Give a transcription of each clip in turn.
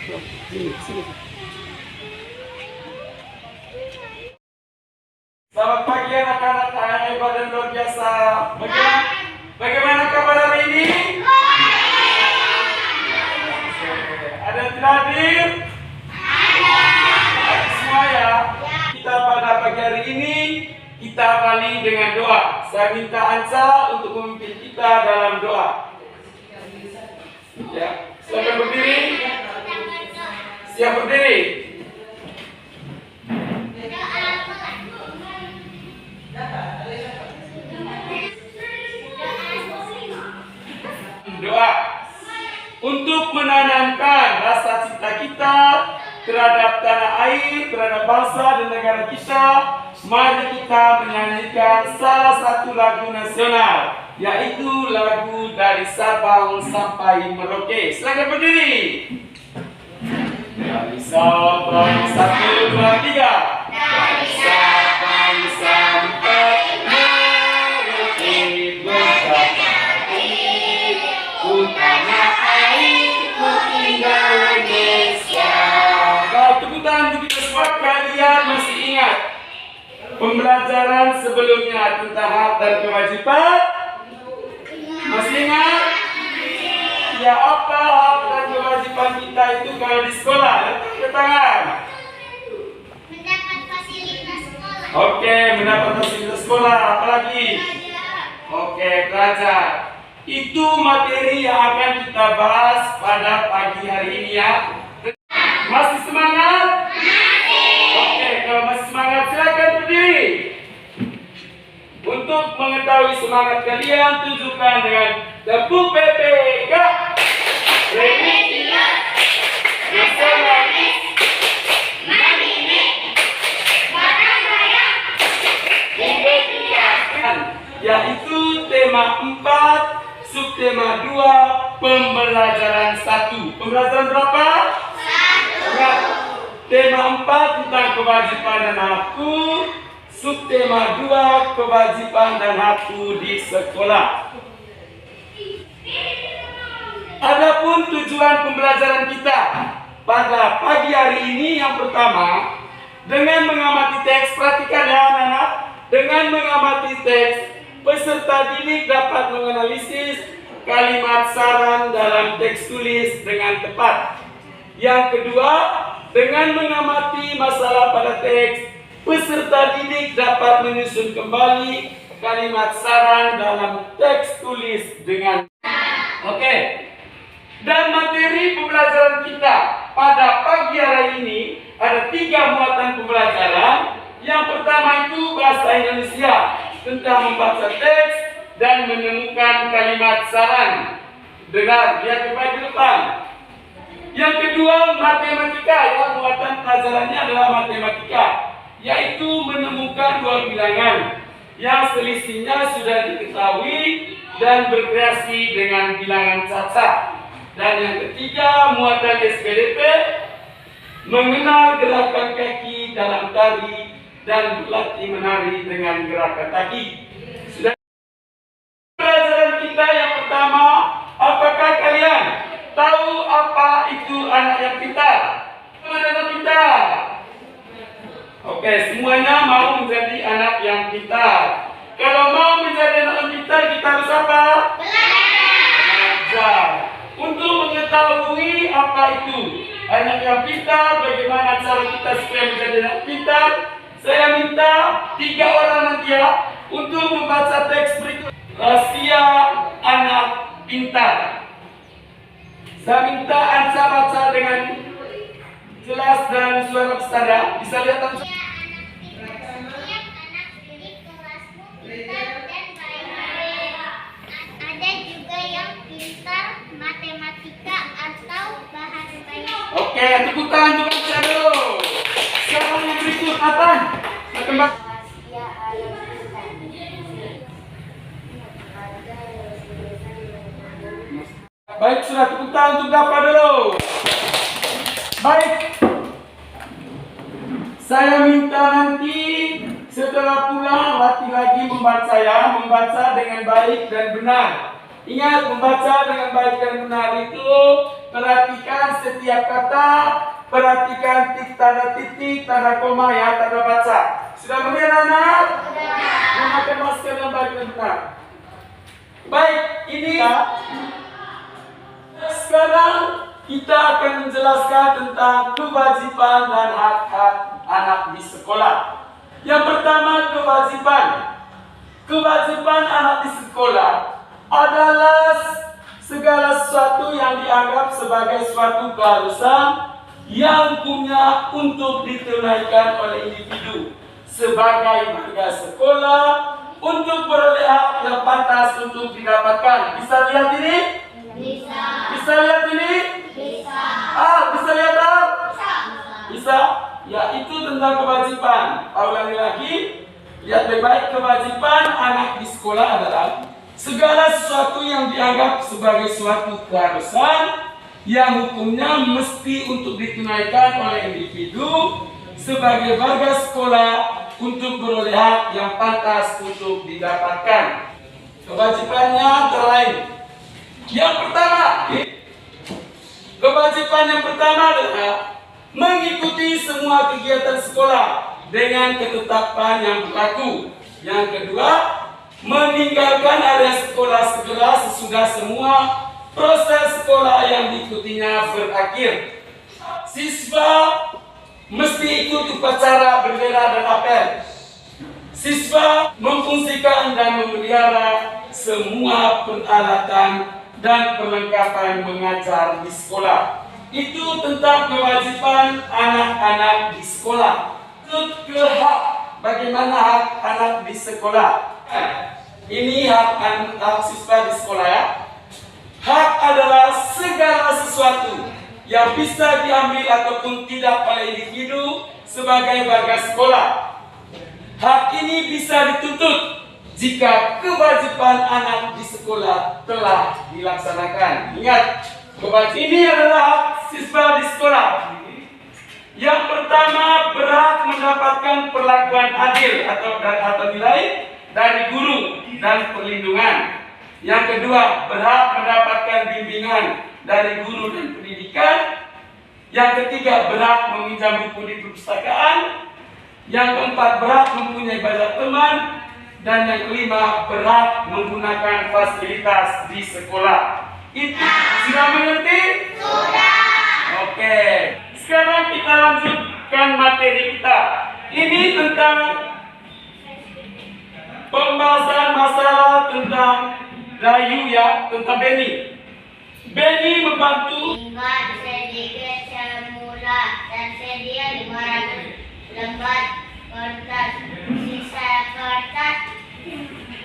Sini. Selamat pagi anak-anak hebat dan luar biasa. Bagaimana kabar hari ini? Ada yang tidak hadir? Ada semua ya. Kita pada pagi hari ini kita awali dengan doa. Saya minta Ansa untuk memimpin kita dalam doa. Ya, silakan berdiri. Siap berdiri. Doa untuk menanamkan rasa cinta kita terhadap tanah air, terhadap bangsa dan negara kita. Mari kita menyanyikan salah satu lagu nasional, yaitu lagu dari Sabang sampai Merauke. Silakan berdiri. Dari Sabang 1, 2, 3. Dari Sabang sampai Merauke berkata utama airku Indonesia. Baik, tepuk tangan untuk kita semua. Kalian masih ingat pembelajaran sebelumnya tentang hak dan kewajiban? Masih ingat? Ya, apa hak dan kewajiban kita itu kalau di sekolah? Letak tangan. Mendapat fasilitas sekolah. Oke, mendapat fasilitas sekolah. Apalagi? Oke, belajar. Itu materi yang akan kita bahas pada pagi hari ini ya. Masih semangat? Oke, kalau masih semangat silakan berdiri. Untuk mengetahui semangat kalian, tunjukkan dengan tepuk PPK. Religius, nasionalis, mandiri, gotong royong, identitas. Yaitu tema 4, subtema 2, pembelajaran 1. Pembelajaran berapa? 1. Tema 4 tentang kewajiban dan hakku. Subtema 2, kewajiban dan hakku di sekolah. Adapun tujuan pembelajaran kita pada pagi hari ini, yang pertama, dengan mengamati teks, perhatikan ya anak-anak, dengan mengamati teks, peserta didik dapat menganalisis kalimat saran dalam teks tulis dengan tepat. Yang kedua, dengan mengamati masalah pada teks, peserta didik dapat menyusun kembali kalimat saran dalam teks tulis dengan oke. Dan materi pembelajaran kita pada pagi hari ini ada 3 muatan pembelajaran. Yang pertama itu bahasa Indonesia tentang membaca teks dan menemukan kalimat saran. Dengar, lihat di depan. Yang kedua matematika, ya, muatan pelajarannya adalah matematika, yaitu menemukan 2 bilangan yang selisihnya sudah diketahui dan berkreasi dengan bilangan cacat. Dan yang ketiga muatan SPDP, mengenal gerakan kaki dalam tari dan berlatih menari dengan gerakan kaki. Sudah pelajaran kita yang pertama, apakah kalian tahu apa itu anak yang pintar? Anak pintar. Oke, semuanya mau menjadi anak yang pintar. Kalau mau menjadi anak yang pintar, kita harus apa? Belajar. Untuk mengetahui apa itu anak yang pintar, bagaimana cara kita supaya menjadi anak pintar, saya minta 3 orang nanti ya untuk membaca teks berikut. Rahasia anak pintar. Saya minta Ansa baca dengan jelas dan suara besar ya. Bisa lihat Ansa? Ada juga yang pintar matematika atau bahasa Inggris. Oke, tepuk tangan untuk Ansa dulu. Siapa yang berikut? Nathan? Nathan. Baik, sudah tepuk tangan untuk Dapa dulu. Baik. Saya minta nanti setelah pulang latih lagi membaca ya, membaca dengan baik dan benar. Ingat, membaca dengan baik dan benar itu perhatikan setiap kata, perhatikan tanda titik, tanda koma ya, tanda baca. Sudah mengerti anak? Memakai masker yang baik dan benar. Baik, ini sekarang kita akan menjelaskan tentang kewajiban dan hak-hak anak di sekolah. Yang pertama, kewajiban. Kewajiban anak di sekolah adalah segala sesuatu yang dianggap sebagai suatu keharusan yang punya untuk ditunaikan oleh individu sebagai warga sekolah untuk beroleh hak yang pantas untuk didapatkan. Bisa lihat ini? Bisa. Bisa lihat ini? Bisa. Bisa lihat tak? Bisa. Bisa? Ya, itu tentang kewajiban. Ulangi lagi. Lihat baik-baik, kewajiban anak di sekolah adalah segala sesuatu yang dianggap sebagai suatu keharusan yang hukumnya mesti untuk ditunaikan oleh individu sebagai warga sekolah untuk beroleh hak yang pantas untuk didapatkan. Kewajibannya antara lain. Yang pertama, kewajiban yang pertama adalah mengikuti semua kegiatan sekolah dengan ketetapan yang berlaku. Yang kedua, meninggalkan area sekolah segera sesudah semua proses sekolah yang diikutinya berakhir. Siswa mesti ikut upacara bendera dan apel. Siswa memfungsikan dan memelihara semua peralatan dan perlengkapan mengajar di sekolah. Itu tentang kewajiban anak-anak di sekolah. Ke hak, bagaimana hak anak di sekolah? Ini hak siswa di sekolah ya. Hak adalah segala sesuatu yang bisa diambil ataupun tidak oleh individu sebagai warga sekolah. Hak ini bisa dituntut jika kewajiban anak di sekolah telah dilaksanakan. Ingat, kewajiban ini adalah hak siswa di sekolah. Yang pertama, berhak mendapatkan perlakuan adil atau nilai dari guru dan perlindungan. Yang kedua, berhak mendapatkan bimbingan dari guru dan pendidikan. Yang ketiga, berhak meminjam buku di perpustakaan. Yang keempat, berhak mempunyai banyak teman. Dan yang kelima, berhak menggunakan fasilitas di sekolah. Itu sudah mengerti? Sudah. Oke. Sekarang kita lanjutkan materi kita. Ini tentang pembahasan masalah tentang Rayu ya, tentang Benny. Benny membantu Ingat sedikit semula dan sedia 500 lembar kertas. Sisa kertas,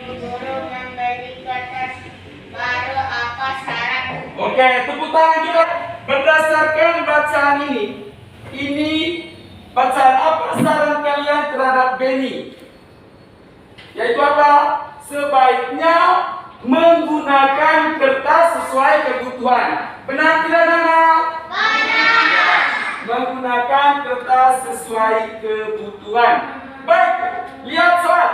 guru membeli kertas baru. Apa syarat? Oke, tepuk tangan juga. Berdasarkan bacaan ini bacaan apa saran kalian terhadap Benny? Yaitu apa? Sebaiknya menggunakan kertas sesuai kebutuhan. Benar tidak, Nana? Benar. Menggunakan kertas sesuai kebutuhan. Baik, lihat soal.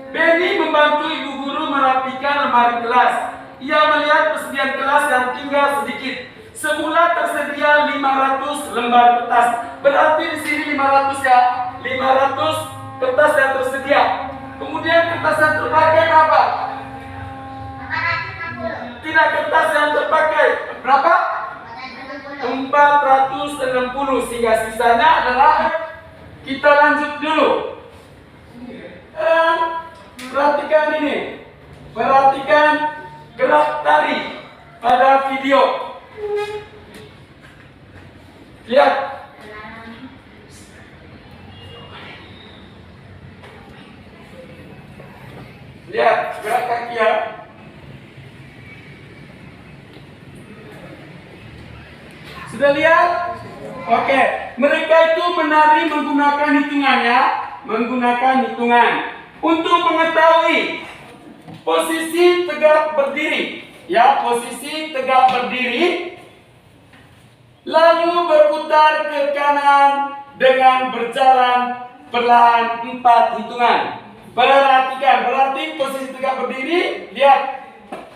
Benny membantu ibu guru merapikan lemari kelas. Ia melihat persediaan kelas yang tinggal sedikit. Semula tersedia 500 lembar kertas. Berarti di sini 500 ya. 500 kertas yang tersedia. Kemudian kertas yang terpakai apa? 460. Tidak, kertas yang terpakai berapa? 460, sehingga sisanya adalah kita lanjut dulu. Perhatikan ini. Perhatikan gerak tari pada video. Lihat. Lihat gerak kaki ya. Sudah lihat? Oke. Mereka itu menari menggunakan hitungannya, menggunakan hitungan untuk mengetahui posisi tegak berdiri. Ya, posisi tegak berdiri. Lalu berputar ke kanan dengan berjalan perlahan 4 hitungan. Perhatikan, berarti posisi tegak berdiri. Lihat,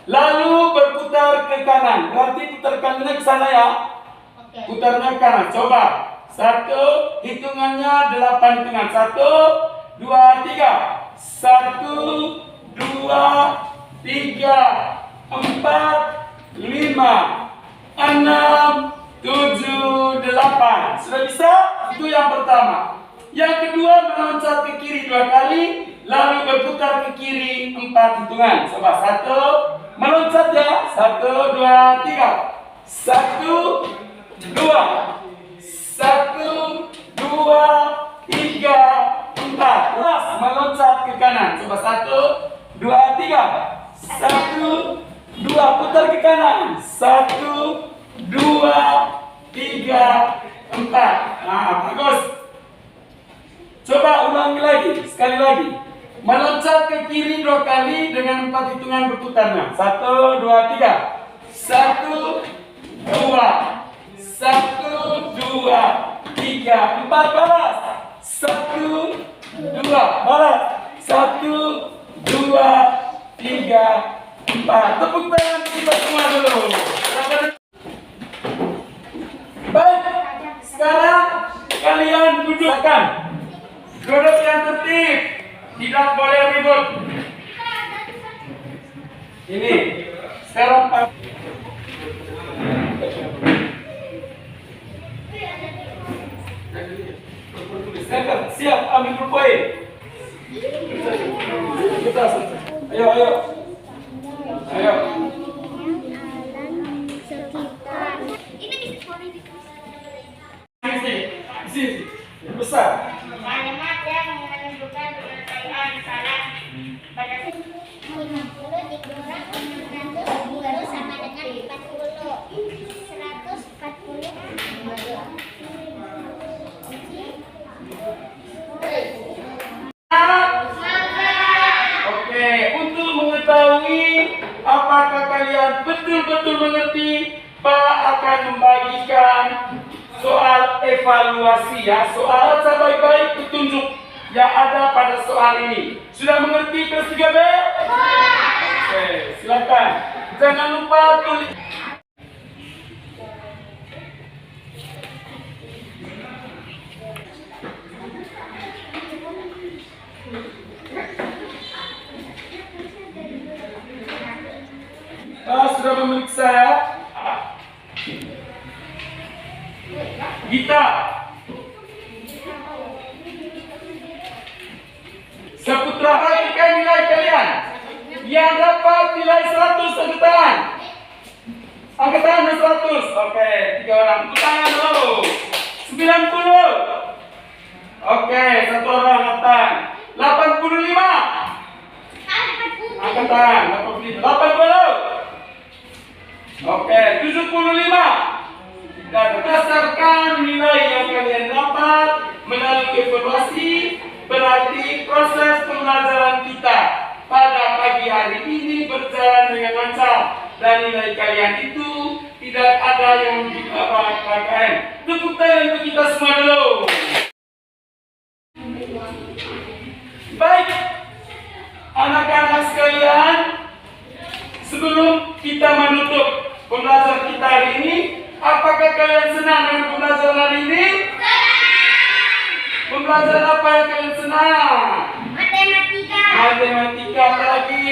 Lalu berputar ke kanan. Berarti putar kanannya ke sana ya. Oke. Putarnya ke kanan. Coba. 1, hitungannya 8 hitungan. 1, 2, 3. 1, 2, 3, 4, 5, 6, 7, 8. Sudah bisa? Itu yang pertama. Yang kedua, meloncat ke kiri 2 kali, lalu berputar ke kiri 4 hitungan. Coba 1, meloncat ya. 1, 2, 3. 1, 2. 1, 2, 3, 4. Terus meloncat ke kanan. Coba 1, 2, 3. 1, 2. Putar ke kanan. 1, 2, 3, 4. Nah, bagus. Coba ulangi lagi, sekali lagi. Meloncat ke kiri 2 kali dengan 4 hitungan berputarnya. 1, 2, 3. 1, 2. 1, 2, 3, 4. Balas. 1, 2. Balas. 1, 2, 3, 4. Tepuk tangan kita semua dulu. Baik, sekarang kalian dudukkan. Duduk yang tertib, tidak boleh ribut. Ini sekarang Pak. Siap, ambil poin. Kita, ayo, ayo, ayo. Sini, besar. Kalimat yang menunjukkan penyelesaian salah pada 50 dikurang 610 sama dengan 40. 140. Oke, untuk mengetahui apakah kalian betul-betul mengerti, Pak akan membagikan soal evaluasi ya. Soal baik-baik petunjuk yang ada pada soal ini. Sudah mengerti kelas 3B? Oke, silakan. Jangan lupa tulis. Sudah memeriksa ya. Gita. Seputra, perhatikan nilai kalian. Yang dapat nilai 100 angkat tangan. Angkat tangan 100. Oke, 3 orang. Angkat tangan dulu. 90. Oke, 1 orang angkat tangan. 85. Angkat tangan. 80. Oke, 75. Dan berdasarkan nilai yang kalian dapat melalui evaluasi, berarti proses pembelajaran kita pada pagi hari ini berjalan dengan lancar dan nilai kalian itu tidak ada yang di bawah KKM. Tepuk tangan untuk kita semua dulu. Baik, anak-anak sekalian, sebelum kita menutup pembelajaran kita hari ini, apakah kalian senang dengan pembelajaran hari ini? Pembelajaran apa yang kalian senang? Matematika. Matematika apa lagi?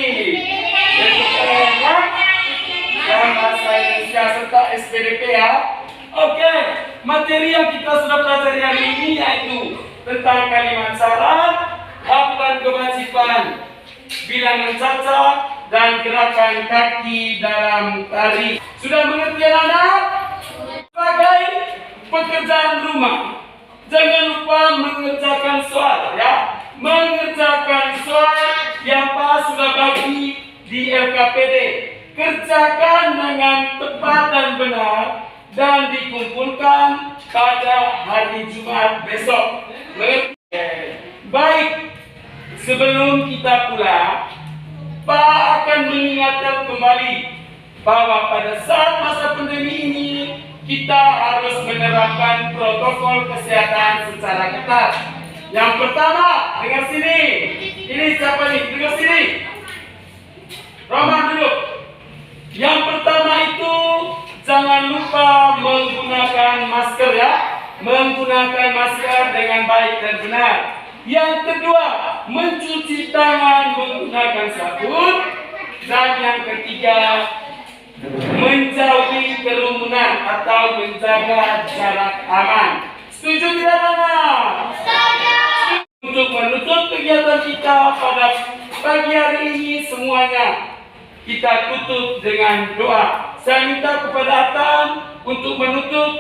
Dan bahasa Indonesia serta SPDP ya. Oke, materi yang kita sudah pelajari hari ini yaitu tentang kalimat syarat, hak dan kewajiban, bilangan cacat, dan gerakan kaki dalam tari. Sudah mengerti anak? Sebagai pekerjaan rumah, jangan lupa mengerjakan soal ya. Mengerjakan soal yang Pak sudah bagi di LKPD. Kerjakan dengan tepat dan benar dan dikumpulkan pada hari Jumat besok. Baik, sebelum kita pulang, Pak akan mengingatkan kembali bahwa pada saat masa pandemi ini kita harus menerapkan protokol kesehatan secara ketat. Yang pertama, dengar sini. Ini siapa nih? Dengar sini. Roman dulu. Yang pertama itu jangan lupa menggunakan masker ya. Menggunakan masker dengan baik dan benar. Yang kedua, mencuci tangan menggunakan sabun. Dan yang ketiga, menjauhi kerumunan atau menjaga jarak aman. Setuju tidak anak? Untuk menutup kegiatan kita pada pagi hari ini semuanya kita tutup dengan doa. Saya minta kepada Atan untuk menutup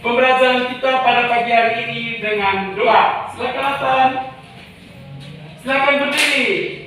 pembelajaran kita pada pagi hari ini dengan doa. Silakan Atan. Silakan berdiri.